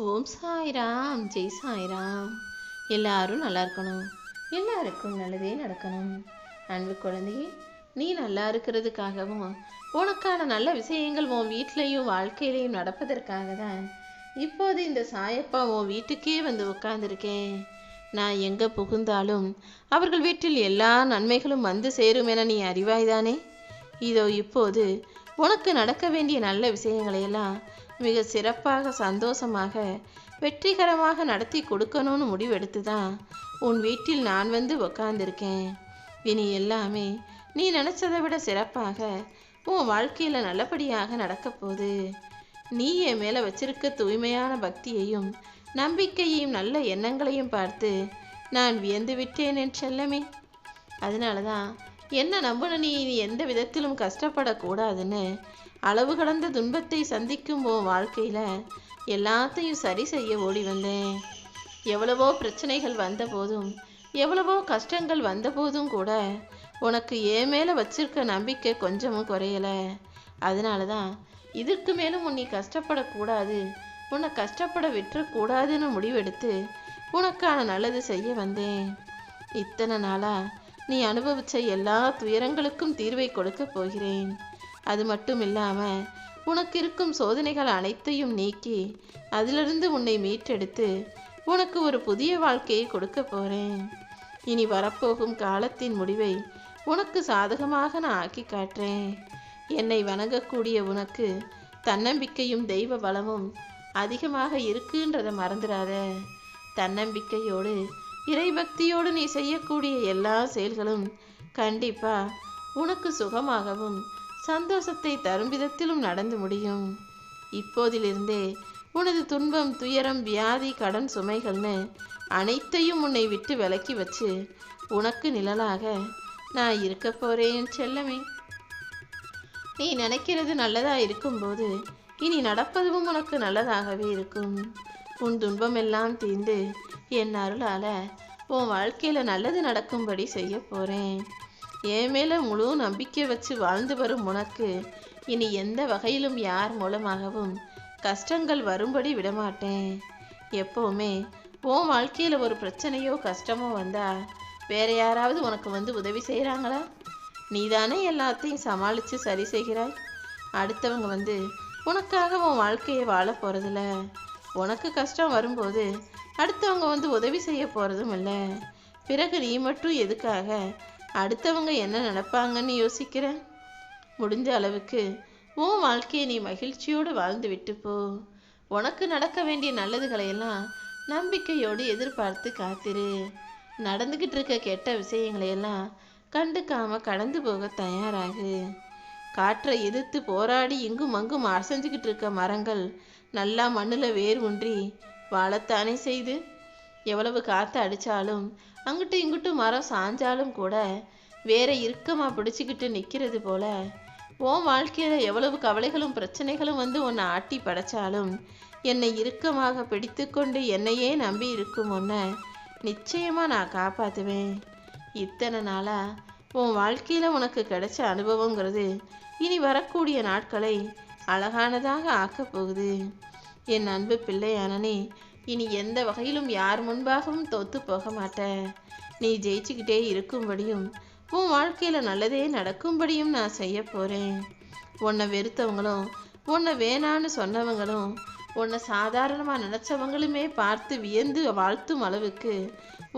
ஓம் சாய்ராம், ஜெய் சாய்ராம். எல்லாரும் நல்லா இருக்கணும், எல்லாருக்கும் நல்லதே நடக்கணும். அன்பு குழந்தையே, நீ நல்லா இருக்கிறதுக்காகவும் உனக்கான நல்ல விஷயங்கள் உன் வீட்லேயும் வாழ்க்கையிலையும் நடப்பதற்காக தான் இப்போது இந்த சாயப்பா உன் வீட்டுக்கே வந்து உட்கார்ந்துருக்கேன். நான் எங்கே புகுந்தாலும் அவர்கள் வீட்டில் எல்லா நன்மைகளும் வந்து சேரும் என நீ அறிவாய்தானே. இதோ இப்போது உனக்கு நடக்க வேண்டிய நல்ல விஷயங்களையெல்லாம் மிக சிறப்பாக, சந்தோஷமாக, வெற்றிகரமாக நடத்தி கொடுக்கணும்னு முடிவெடுத்து தான் உன் வீட்டில் நான் வந்து உக்காந்துருக்கேன். இனி எல்லாமே நீ நினச்சதை விட சிறப்பாக உன் வாழ்க்கையில் நல்லபடியாக நடக்க போகுது. நீ என் மேலே வச்சிருக்க தூய்மையான பக்தியையும் நம்பிக்கையையும் நல்ல எண்ணங்களையும் பார்த்து நான் வியந்து விட்டேன் என் செல்லமே. அதனால தான் என்ன நம்பின நீ எந்த விதத்திலும் கஷ்டப்படக்கூடாதுன்னு அளவு கடந்த துன்பத்தை சந்திக்கும் உன் வாழ்க்கையில் எல்லாத்தையும் சரி செய்ய ஓடி வந்தேன். எவ்வளவோ பிரச்சனைகள் வந்த போதும், எவ்வளவோ கஷ்டங்கள் வந்த போதும் கூட உனக்கு என் மேலே வச்சிருக்க நம்பிக்கை கொஞ்சமும் குறையலை. அதனால தான் இதற்கு மேலும் நீ கஷ்டப்படக்கூடாது, உன்னை கஷ்டப்பட விட்டுறக்கூடாதுன்னு முடிவெடுத்து உனக்கான நல்லது செய்ய வந்தேன். இத்தனை நாளாக நீ அனுபவித்த எல்லா துயரங்களுக்கும் தீர்வை கொடுக்க போகிறேன். அது மட்டும் இல்லாமல் உனக்கு இருக்கும் சோதனைகள் அனைத்தையும் நீக்கி அதிலிருந்து உன்னை மீட்டெடுத்து உனக்கு ஒரு புதிய வாழ்க்கையை கொடுக்க போகிறேன். இனி வரப்போகும் காலத்தின் முடிவை உனக்கு சாதகமாக நான் ஆக்கி காட்டுறேன். என்னை வணங்கக்கூடிய உனக்கு தன்னம்பிக்கையும் தெய்வ பலமும் அதிகமாக இருக்குன்றதை மறந்துடாத. தன்னம்பிக்கையோடு இறைபக்தியோடு நீ செய்யக்கூடிய எல்லா செயல்களும் கண்டிப்பாக உனக்கு சுகமாகவும் சந்தோஷத்தை தரும் விதத்திலும் நடந்து முடியும். இப்போதிலிருந்தே உனது துன்பம், துயரம், வியாதி, கடன் சுமைகள்னு அனைத்தையும் உன்னை விட்டு விலக்கி வச்சு உனக்கு நிழலாக நான் இருக்க போறேன் செல்லமே. நீ நினைக்கிறது நல்லதாக இருக்கும்போது இனி நடப்பதும் உனக்கு நல்லதாகவே இருக்கும். உன் துன்பம் எல்லாம் தீர்ந்து என் அருளால் உன் வாழ்க்கையில் நல்லது நடக்கும்படி செய்ய போகிறேன். என் மேலே முழு நம்பிக்கை வச்சு வாழ்ந்து வரும் உனக்கு இனி எந்த வகையிலும் யார் மூலமாகவும் கஷ்டங்கள் வரும்படி விடமாட்டேன். எப்போவுமே உன் வாழ்க்கையில் ஒரு பிரச்சனையோ கஷ்டமோ வந்தால் வேற யாராவது உனக்கு வந்து உதவி செய்கிறாங்களா? நீதானே எல்லாத்தையும் சமாளித்து சரி செய்கிறாய். அடுத்தவங்க வந்து உனக்காக உன் வாழ்க்கையை வாழ போகிறதில்ல. உனக்கு கஷ்டம் வரும்போது அடுத்தவங்க வந்து உதவி செய்ய போகிறதும் இல்லை. பிறகு நீ மட்டும் எதுக்காக அடுத்தவங்க என்ன நினைப்பாங்கன்னு யோசிக்கிற? முடிஞ்ச அளவுக்கு உன் வாழ்க்கையை நீ மகிழ்ச்சியோடு வாழ்ந்து விட்டு போ. உனக்கு நடக்க வேண்டிய நல்லதுகளையெல்லாம் நம்பிக்கையோடு எதிர்பார்த்து காத்திரு. நடந்துக்கிட்டு இருக்க கெட்ட விஷயங்களையெல்லாம் கண்டுக்காம கடந்து போக தயாராகு. காற்றை எதிர்த்து போராடி இங்கும் அங்கும் அசைஞ்சுக்கிட்டு இருக்க மரங்கள் நல்லா மண்ணில் வேர் ஊன்றி வாழத்தானே செய்து. எவ்வளவு காற்று அடித்தாலும் அங்கிட்டு இங்கிட்டு மரம் சாஞ்சாலும் கூட வேற இறுக்கமாக பிடிச்சிக்கிட்டு நிற்கிறது போல உன் வாழ்க்கையில் எவ்வளவு கவலைகளும் பிரச்சனைகளும் வந்து உன்னை ஆட்டி படைச்சாலும் என்னை இறுக்கமாக பிடித்து கொண்டு என்னையே நம்பி இருக்கும் உன்னை நிச்சயமாக நான் காப்பாற்றுவேன். இத்தனை நாளாக உன் வாழ்க்கையில் உனக்கு கிடைச்ச அனுபவங்கிறது இனி வரக்கூடிய நாட்களை அழகானதாக ஆக்கப் போகுது. என் அன்பு பிள்ளையானனே, இனி எந்த வகையிலும் யார் முன்பாகவும் தோத்து போக மாட்டேன். நீ ஜெயிச்சுக்கிட்டே இருக்கும்படியும் உன் வாழ்க்கையில் நல்லதே நடக்கும்படியும் நான் செய்ய போகிறேன். உன்னை வெறுத்தவங்களும் உன்னை வேணான்னு சொன்னவங்களும் உன்னை சாதாரணமாக நினச்சவங்களுமே பார்த்து வியந்து வாழ்த்தும் அளவுக்கு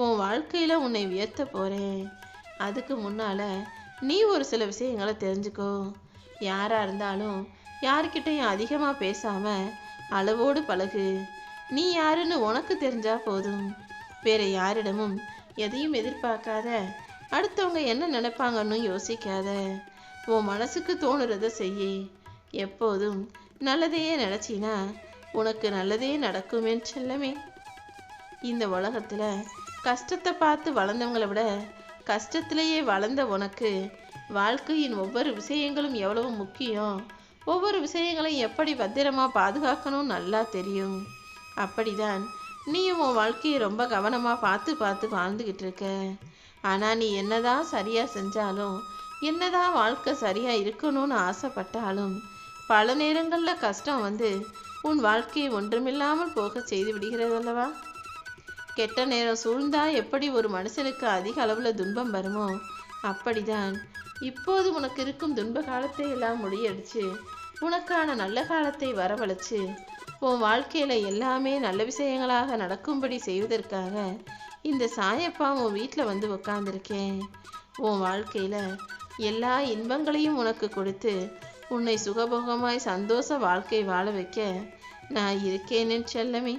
உன் வாழ்க்கையில் உன்னை உயர்த்த போகிறேன். அதுக்கு முன்னால் நீ ஒரு சில விஷயங்களை தெரிஞ்சுக்கோ. யாராக இருந்தாலும் யார்கிட்டையும் அதிகமாக பேசாமல் அளவோடு பழகு. நீ யாருன்னு உனக்கு தெரிஞ்சா போதும். வேற யாரிடமும் எதையும் எதிர்பார்க்காத. அடுத்தவங்க என்ன நினைப்பாங்கன்னு யோசிக்காத. உன் மனசுக்கு தோணுறத செய்ய. எப்போதும் நல்லதையே நினச்சினா உனக்கு நல்லதே நடக்குமே செல்லமே. இந்த உலகத்தில் கஷ்டத்தை பார்த்து வளர்ந்தவங்களை விட கஷ்டத்திலேயே வளர்ந்த உனக்கு வாழ்க்கையின் ஒவ்வொரு விஷயங்களும் எவ்வளவு முக்கியம், ஒவ்வொரு விஷயங்களையும் எப்படி பத்திரமா பாதுகாக்கணும் நல்லா தெரியும். அப்படிதான் நீயும் உன் வாழ்க்கையை ரொம்ப கவனமாக பார்த்து பார்த்து வாழ்ந்துக்கிட்டு இருக்க. ஆனால் நீ என்னதான் சரியாக செஞ்சாலும், என்னதான் வாழ்க்கை சரியாக இருக்கணும்னு ஆசைப்பட்டாலும் பல நேரங்களில் கஷ்டம் வந்து உன் வாழ்க்கையை ஒன்றுமில்லாமல் போக செய்து விடுகிறது அல்லவா? கெட்ட நேரம் சூழ்ந்தா எப்படி ஒரு மனுஷனுக்கு அதிக அளவில் துன்பம் வருமோ, அப்படிதான் இப்போது உனக்கு இருக்கும் துன்ப காலத்தை எல்லாம் முடியடிச்சு உனக்கான நல்ல காலத்தை வரவழைச்சு உன் வாழ்க்கையில் எல்லாமே நல்ல விஷயங்களாக நடக்கும்படி செய்வதற்காக இந்த சாயப்பா உன் வீட்டில் வந்து உட்காந்துருக்கேன். உன் வாழ்க்கையில் எல்லா இன்பங்களையும் உனக்கு கொடுத்து உன்னை சுகபோகமாய் சந்தோஷ வாழ்க்கை வாழ வைக்க நான் இருக்கேன்னு செல்லமே.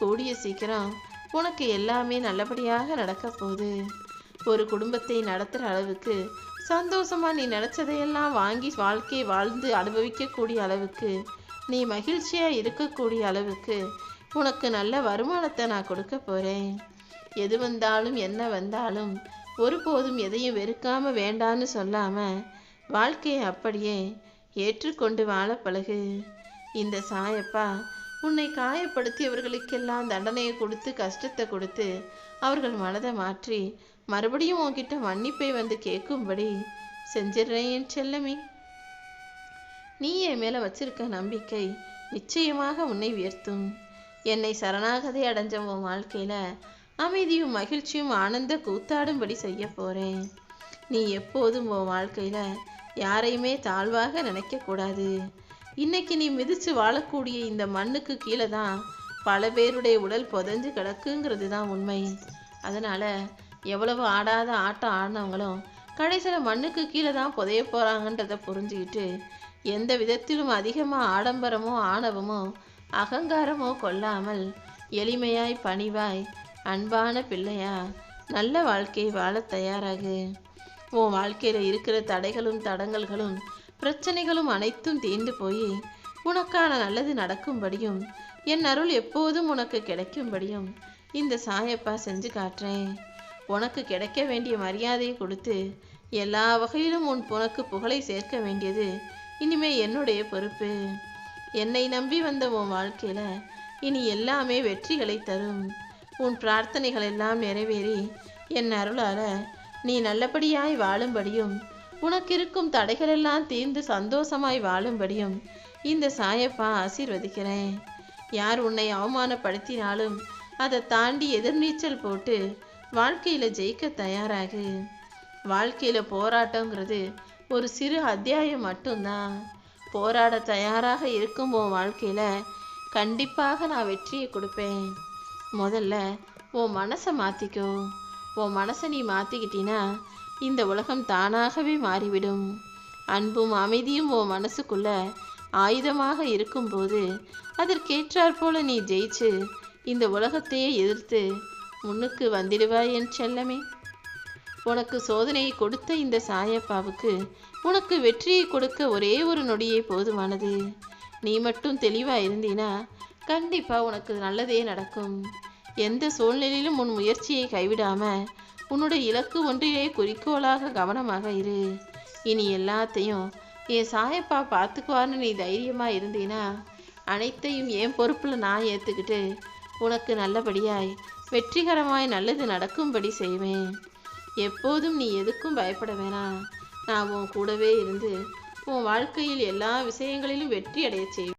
கூடிய சீக்கிரம் உனக்கு எல்லாமே நல்லபடியாக நடக்க போகுது. ஒரு குடும்பத்தை நடத்துகிற அளவுக்கு சந்தோஷமாக நீ நினச்சதையெல்லாம் வாங்கி வாழ்க்கையை வாழ்ந்து அனுபவிக்கக்கூடிய அளவுக்கு, நீ மகிழ்ச்சியாக இருக்கக்கூடிய அளவுக்கு உனக்கு நல்ல வருமானத்தை நான் கொடுக்க போகிறேன். எது வந்தாலும் என்ன வந்தாலும் ஒருபோதும் எதையும் வெறுக்காமல் வேண்டான்னு சொல்லாமல் வாழ்க்கையை அப்படியே ஏற்றுக்கொண்டு வாழ பழகு. இந்த சாயப்பா உன்னை காயப்படுத்தியவர்களுக்கெல்லாம் தண்டனையை கொடுத்து கஷ்டத்தை கொடுத்து அவர்கள் மனதை மாற்றி மறுபடியும் உன்கிட்ட மன்னிப்பை வந்து கேட்கும்படி செஞ்சிடுறேன் என் செல்லமே. நீ என் மேலே வச்சிருக்க நம்பிக்கை நிச்சயமாக உன்னை உயர்த்தும். என்னை சரணாகதி அடைஞ்ச உன் வாழ்க்கையில் அமைதியும் மகிழ்ச்சியும் ஆனந்த கூத்தாடும்படி செய்ய போகிறேன். நீ எப்போதும் உன் வாழ்க்கையில் யாரையுமே தாழ்வாக நினைக்கக்கூடாது. இன்னைக்கு நீ மிதித்து வாழக்கூடிய இந்த மண்ணுக்கு கீழே தான் பல பேருடைய உடல் புதஞ்சு கிடக்குங்கிறது தான் உண்மை. அதனால் எவ்வளவு ஆடாத ஆட்டம் ஆடினவங்களும் கடைசியில் மண்ணுக்கு கீழே தான் புதைய போகிறாங்கன்றதை புரிஞ்சுக்கிட்டு எந்த விதத்திலும் அதிகமாக ஆடம்பரமோ ஆணவமோ அகங்காரமோ கொள்ளாமல் எளிமையாய் பணிவாய் அன்பான பிள்ளையா நல்ல வாழ்க்கை வாழ தயாராகு. உன் வாழ்க்கையில் இருக்கிற தடைகளும் தடங்கல்களும் பிரச்சனைகளும் அனைத்தும் தீர்ந்து போய் உனக்கான நல்லது நடக்கும்படியும் என் அருள் எப்போதும் உனக்கு கிடைக்கும்படியும் இந்த சாயப்பா செஞ்சு காட்டுறேன். உனக்கு கிடைக்க வேண்டிய மரியாதையை கொடுத்து எல்லா வகையிலும் உனக்கு புகழை சேர்க்க வேண்டியது இனிமே என்னுடைய பொறுப்பு. என்னை நம்பி வந்த உன் வாழ்க்கையில் இனி எல்லாமே வெற்றிகளை தரும். உன் பிரார்த்தனைகள் எல்லாம் நிறைவேறி என் அருளால் நீ நல்லபடியாய் வாழும்படியும் உனக்கு இருக்கும் தடைகளெல்லாம் தீர்ந்து சந்தோஷமாய் வாழும்படியும் இந்த சாயப்பா ஆசீர்வதிக்கிறேன். யார் உன்னை அவமானப்படுத்தினாலும் அதை தாண்டி எதிர்நீச்சல் போட்டு வாழ்க்கையில் ஜெயிக்க தயாராகு. வாழ்க்கையில் போராட்டங்கிறது ஒரு சிறு அத்தியாயம் மட்டும்தான். போராட தயாராக இருக்கும் உன் வாழ்க்கையில் கண்டிப்பாக நான் வெற்றியை கொடுப்பேன். முதல்ல உன் மனசை மாற்றிக்கோ. உன் மனசை நீ மாற்றிக்கிட்டினா இந்த உலகம் தானாகவே மாறிவிடும். அன்பும் அமைதியும் உன் மனசுக்குள்ள ஆயுதமாக இருக்கும்போது அதற்கேற்றாற் போல நீ ஜெயிச்சு இந்த உலகத்தையே எதிர்த்து முன்னுக்கு வந்துடுவாய் என் செல்லமே. உனக்கு சோதனையை கொடுத்த இந்த சாயப்பாவுக்கு உனக்கு வெற்றியை கொடுக்க ஒரே ஒரு நொடியே போதுமானது. நீ மட்டும் தெளிவாக இருந்தீனா கண்டிப்பாக உனக்கு நல்லதே நடக்கும். எந்த சூழ்நிலையிலும் உன் முயற்சியை கைவிடாம உன்னுடைய இலக்கு ஒன்றிலே குறிக்கோளாக கவனமாக இரு. இனி எல்லாத்தையும் என் சாயப்பா பார்த்துக்குவார்னு நீ தைரியமாக இருந்தீனா அனைத்தையும் என் பொறுப்பில் நான் ஏற்றுக்கிட்டு உனக்கு நல்லபடியாய் வெற்றிகரமாய் நல்லது நடக்கும்படி செய்வேன். எப்போதும் நீ எதுக்கும் பயப்பட வேணாம். நான் உன் கூடவே இருந்து உன் வாழ்க்கையில் எல்லா விஷயங்களிலும் வெற்றி அடைய செய்வேன்.